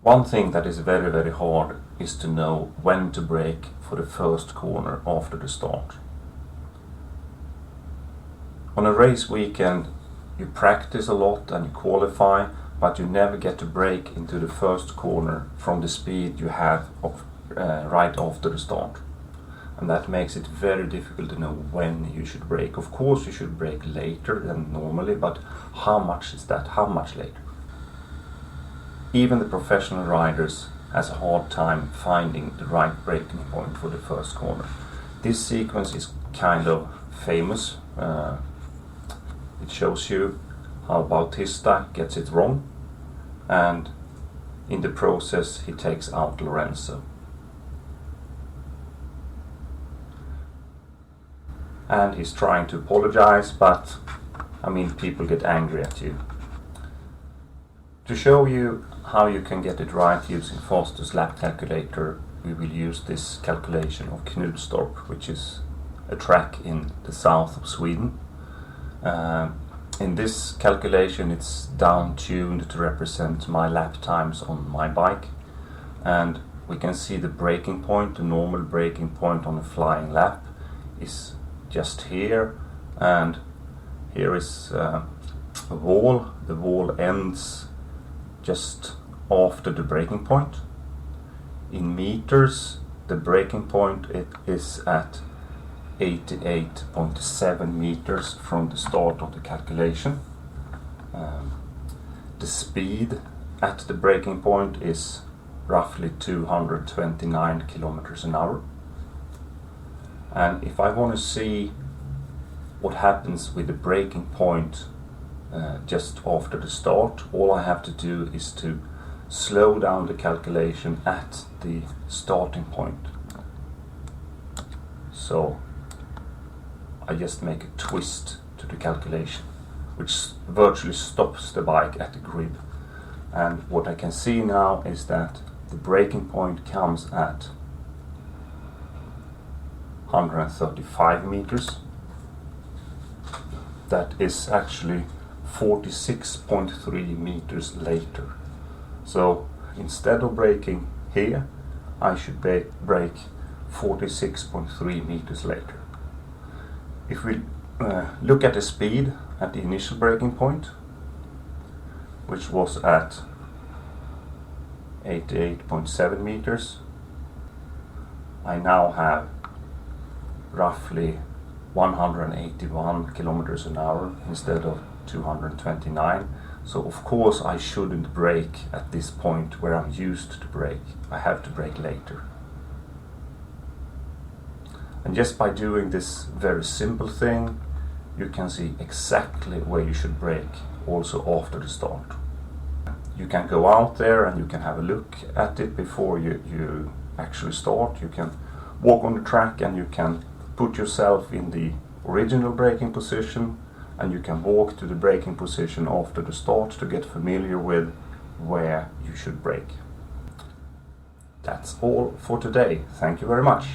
One thing that is very, very hard is to know when to brake for the first corner after the start. On a race weekend, you practice a lot and you qualify, but you never get to brake into the first corner from the speed you have right after the start. And that makes it very difficult to know when you should brake. Of course you should brake later than normally, but how much is that? How much later? Even the professional riders has a hard time finding the right braking point for the first corner. This sequence is kind of famous. It shows you how Bautista gets it wrong, and in the process he takes out Lorenzo. And he's trying to apologize, but people get angry at you. To show you how you can get it right using fastest lap calculator, we will use this calculation of Knutstorp, which is a track in the south of Sweden. In this calculation it's down-tuned to represent my lap times on my bike, and we can see the braking point, the normal braking point on a flying lap is just here, and here is a wall. The wall ends just after the braking point. In meters, the braking point is at 88.7 meters from the start of the calculation. The speed at the braking point is roughly 229 kilometers an hour. And if I want to see what happens with the braking point just after the start, all I have to do is to slow down the calculation at the starting point. So I just make a twist to the calculation, which virtually stops the bike at the grid. And what I can see now is that the braking point comes at 135 meters. That is actually 46.3 meters later. So instead of braking here, I should brake 46.3 meters later. If we look at the speed at the initial braking point, which was at 88.7 meters, I now have roughly 181 kilometers an hour instead of 229. So of course I shouldn't brake at this point where I'm used to brake. I have to brake later. And just by doing this very simple thing, you can see exactly where you should brake also after the start. You can go out there and you can have a look at it before you actually start. You can walk on the track and you can put yourself in the original braking position, and you can walk to the braking position after the start to get familiar with where you should brake. That's all for today. Thank you very much.